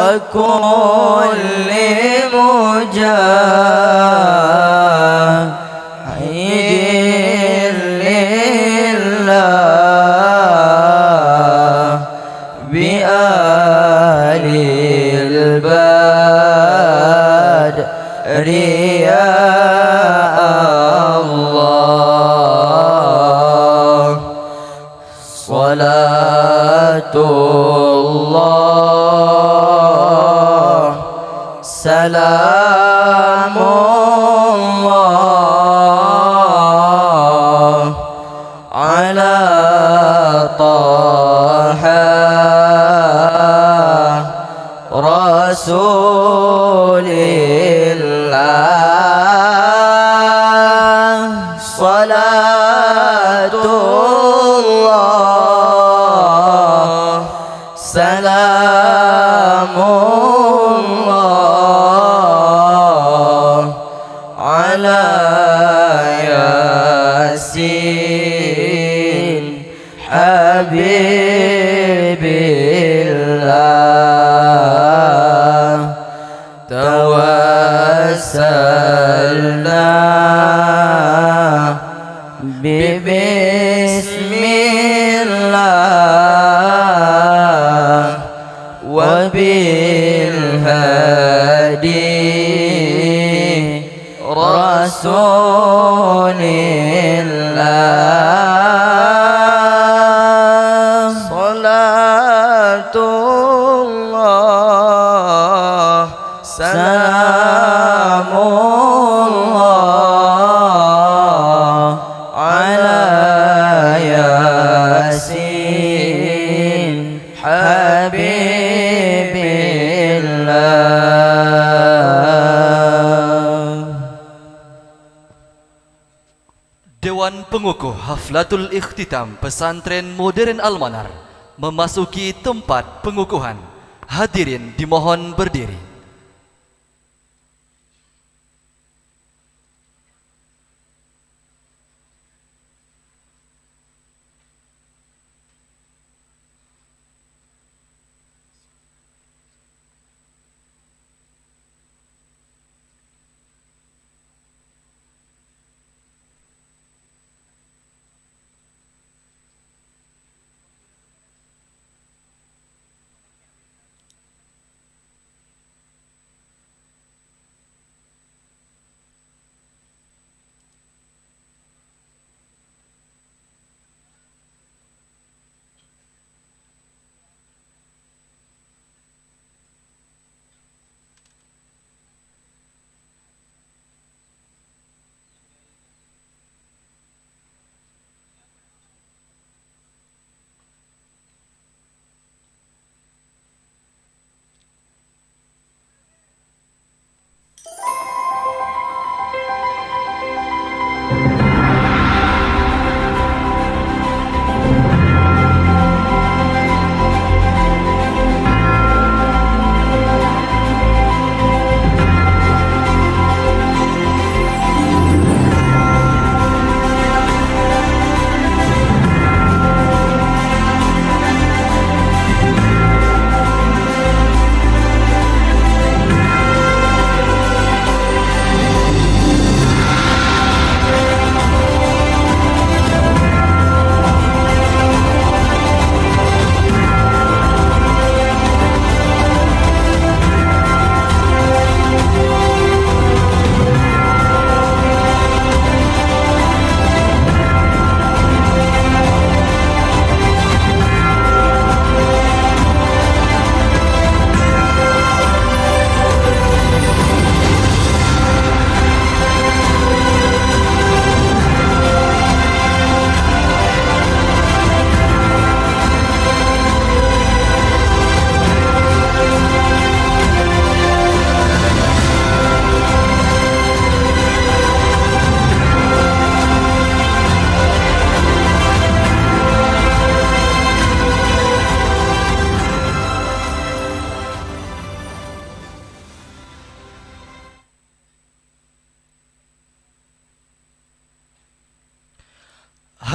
وكل مجاهد لله بآل البدر يا الله صلاة الله سلام الله على طه رسول الله صلاة الله سلام الله على ياسين حبيب الله توسلنا ببسم الله وبالهدي رسول الله صلاة الله سلام الله على ياسين حبيب الله. Dewan Pengukuh Haflatul Ikhtitam Pesantren Modern Al-Manar memasuki tempat pengukuhan. Hadirin dimohon berdiri.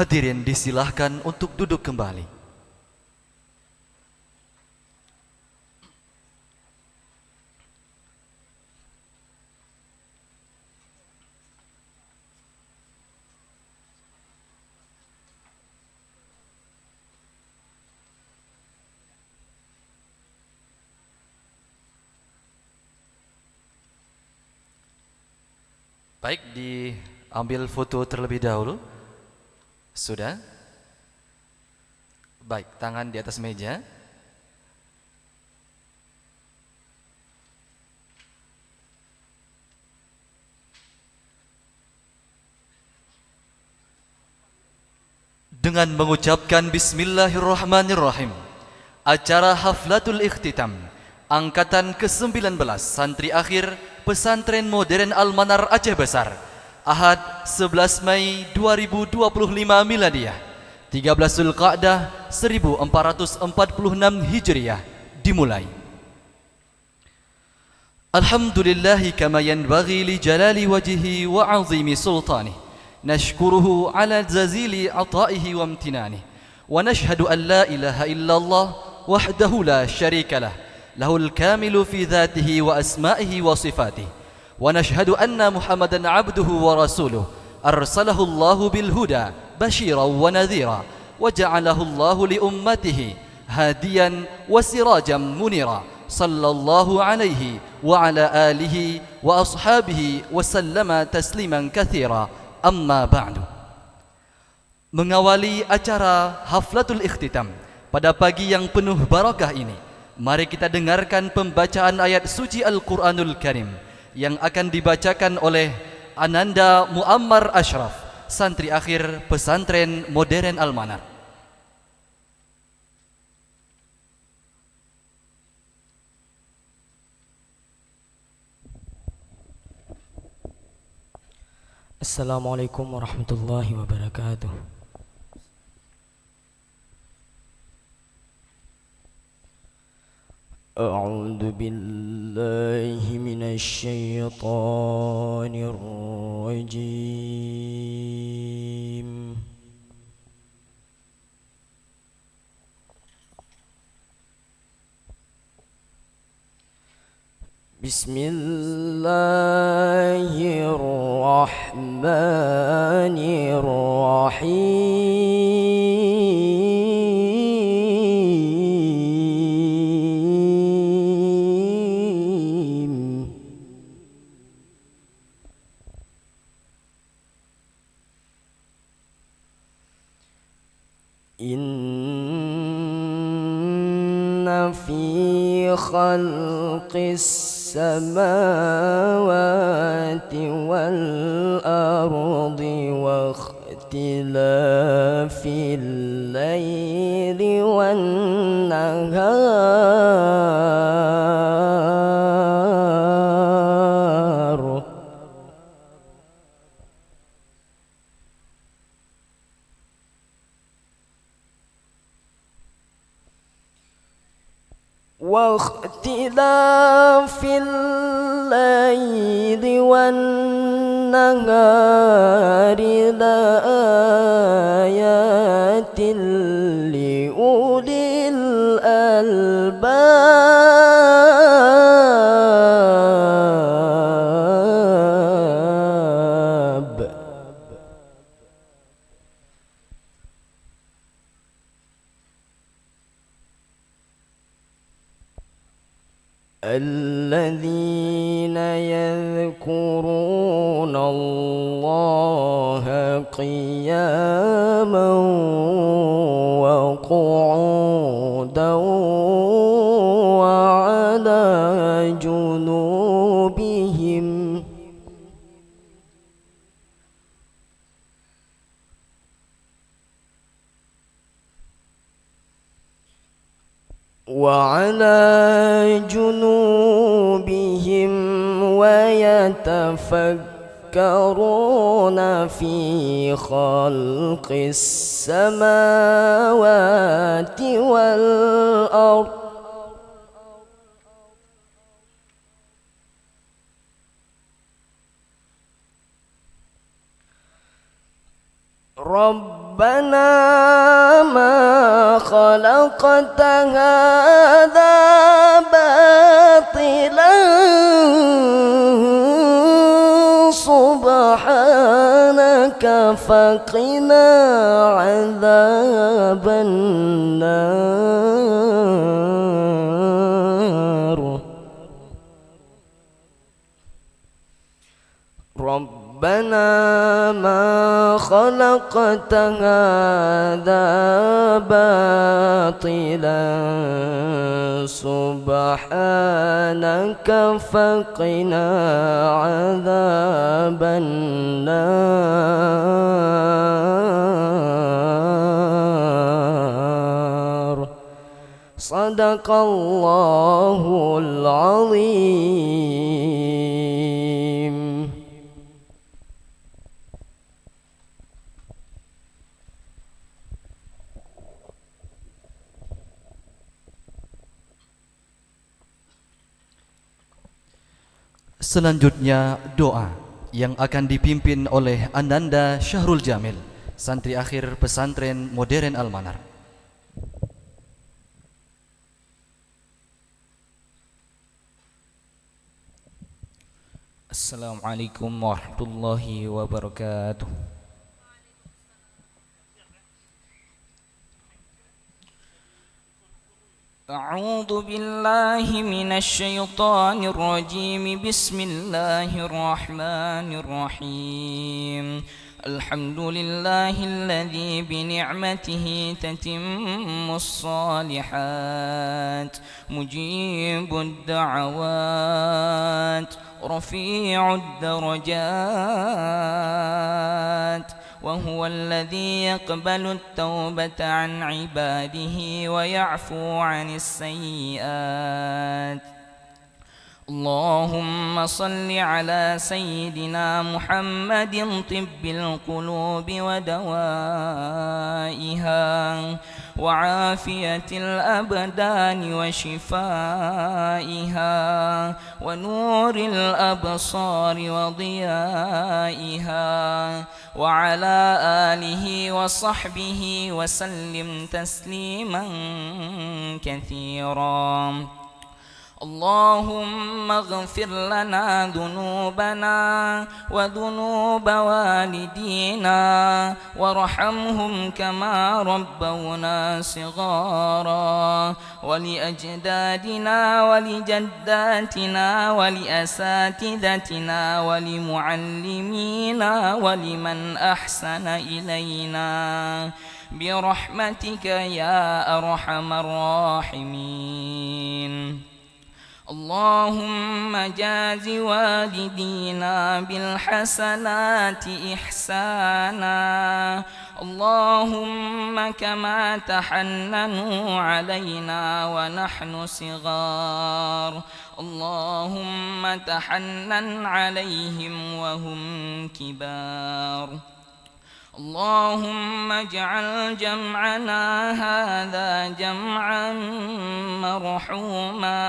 Hadirin disilahkan untuk duduk kembali. Baik, diambil foto terlebih dahulu. Sudah? Baik, tangan di atas meja. Dengan mengucapkan Bismillahirrahmanirrahim, acara Haflatul Ikhtitam Angkatan ke-19 Santri Akhir Pesantren Modern Al-Manar Aceh Besar, Ahad 11 Mei 2025 Miladiah, 13 Zulqa'dah 1446 Hijriah dimulai. Alhamdulillahi kama yanbaghi li jalali wajhihi wa 'azimi sultanih. Nashkuruhu ala jazili ata'ihi wa amtinanih. Wa nashhadu an la ilaha illallah wahdahu la syarika lah. Lahul kamilu fi dhatihi wa asma'ihi wa sifatih. Wa nashhadu anna Muhammadan abduhu wa rasuluh. Arsalahu Allahu bil huda basyiran wa nadhira wa ja'alahu Allahu li ummatihi hadiyan wa sirajan munira. Sallallahu alaihi wa ala alihi wa ashabihi wa sallama tasliman katsira. Amma ba'du. Mengawali acara Haflatul Ikhtitam pada pagi yang penuh barakah ini, mari kita dengarkan pembacaan ayat suci Al-Quranul Karim yang akan dibacakan oleh Ananda Muammar Ashraf, Santri Akhir Pesantren Modern Al-Manar. Assalamualaikum warahmatullahi wabarakatuh. A'udzu billahi minasy syaithanir rajim. Bismillahirrahmanirrahim. Inna fi khalqis السماوات والأرض واختلاف الليل والنهار واختلاف الليل والنهار لآيات لأولي الألباب. الذين يذكرون الله قياما وقعودا وعلى جنوبهم ويتفكرون في خلق السماوات والأرض ربنا ما خلقت هذا باطلا سبحانك فقنا عذاب النار. ربنا ربنا ما خلقت هذا باطلا سبحانك فقنا عذاب النار صدق الله العظيم. Selanjutnya doa yang akan dipimpin oleh Ananda Syahrul Jamil, santri akhir pesantren modern Al-Manar. Assalamualaikum warahmatullahi wabarakatuh. أعوذ بالله من الشيطان الرجيم. بسم الله الرحمن الرحيم. الحمد لله الذي بنعمته تتم الصالحات، مجيب الدعوات، رفيع الدرجات، وهو الذي يقبل التوبة عن عباده ويعفو عن السيئات. اللهم صل على سيدنا محمد طب القلوب ودوائها، وعافية الأبدان وشفائها، ونور الأبصار وضيائها، وعلى آله وصحبه وسلم تسليما كثيرا. اللهم اغفر لنا ذنوبنا وذنوب والدينا، وارحمهم كما ربونا صغارا، ولأجدادنا ولجداتنا ولأساتذتنا ولمعلمينا ولمن أحسن إلينا برحمتك يا أرحم الراحمين. اللهم جاز والدينا بالحسنات إحسانا، اللهم كما تحننوا علينا ونحن صغار، اللهم تحنن عليهم وهم كبار. اللهم اجعل جمعنا هذا جمعا مرحوما،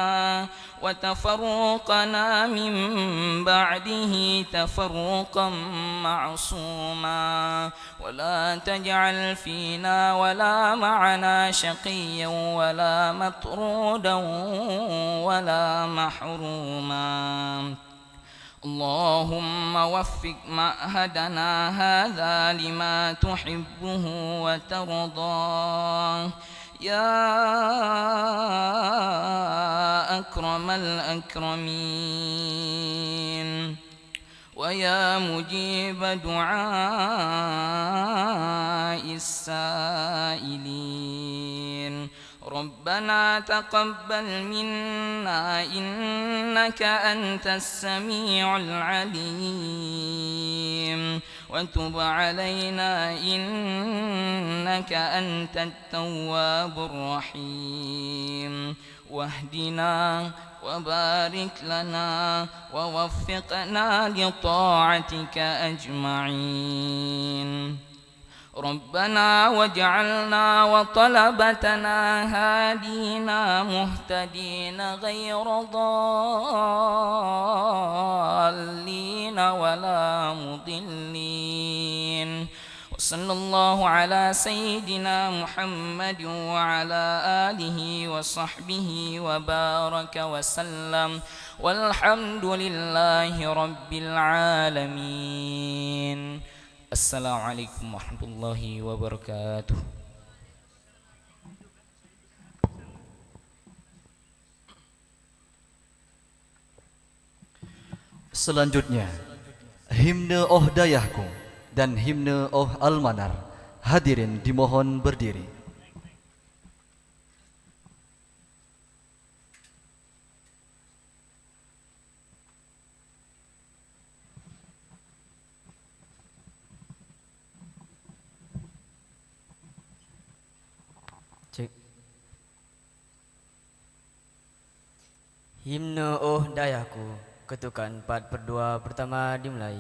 وتفرقنا من بعده تفرقا معصوما، ولا تجعل فينا ولا معنا شقيا ولا مطرودا ولا محروما. اللهم وفق معهدنا هذا لما تحبه وترضاه يا أكرم الأكرمين، ويا مجيب دعاء السائلين. ربنا تقبل منا إنك أنت السميع العليم، وتب علينا إنك أنت التواب الرحيم. واهدنا وبارك لنا ووفقنا لطاعتك أجمعين. ربنا واجعلنا وطلبتنا هادينا مهتدين غير ضالين ولا مضلين. وصلى الله على سيدنا محمد وعلى آله وصحبه وبارك وسلم، والحمد لله رب العالمين. Assalamualaikum warahmatullahi wabarakatuh. Selanjutnya himne Oh Dayahku dan himne Oh Almanar. Hadirin dimohon berdiri. Cek. Himne Oh Dayahku, ketukan 4/2 pertama dimulai.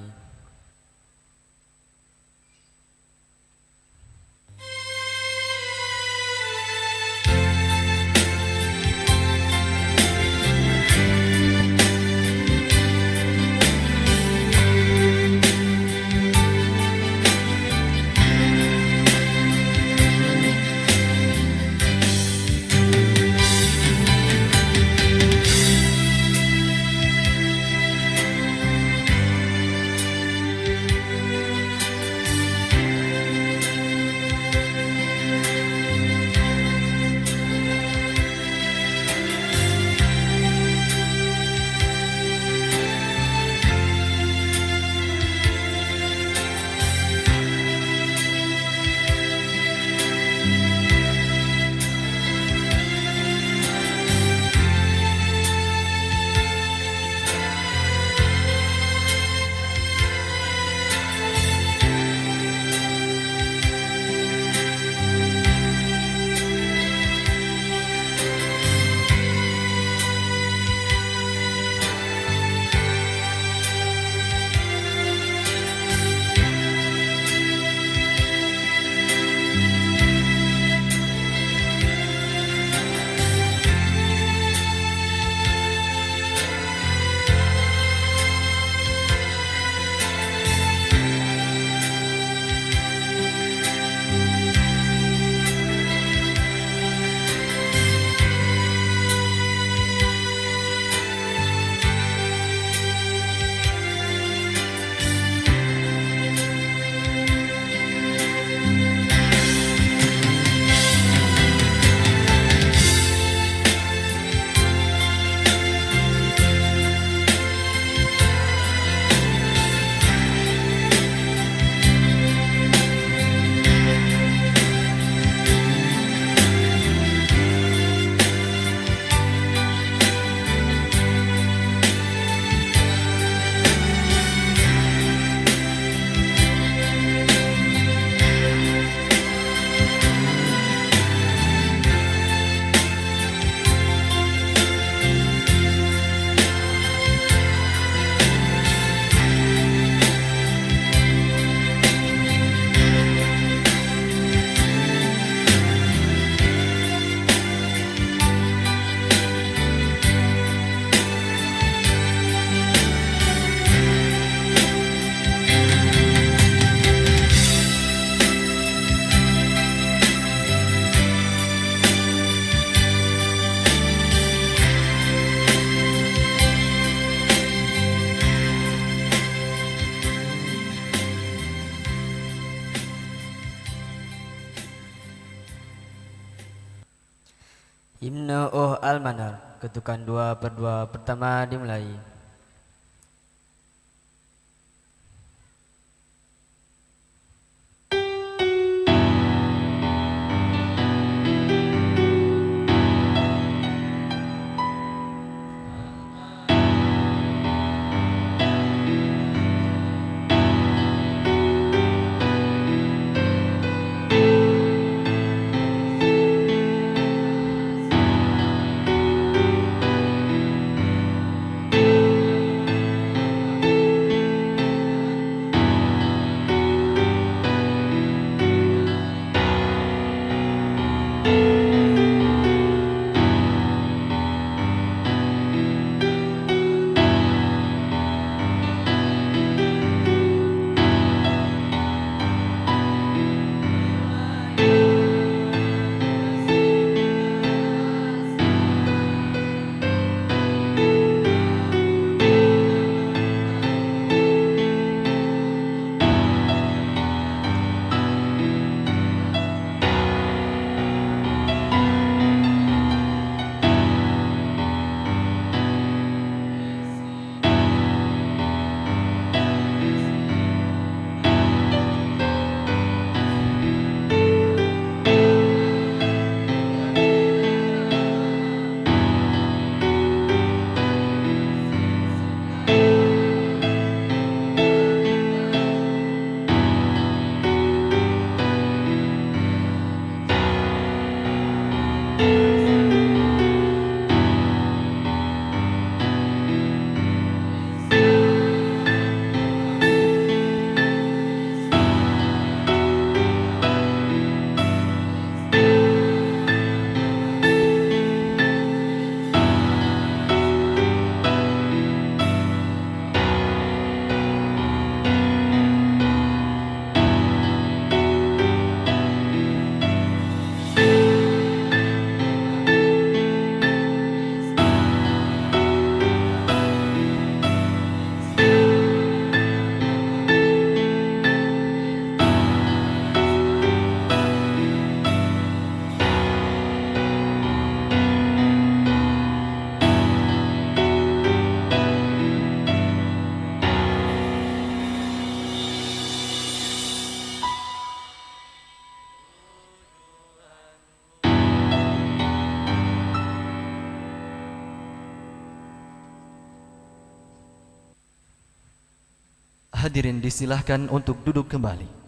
Himne Oh Almanar, ketukan 2/2 pertama dimulai. Hadirin disilahkan untuk duduk kembali.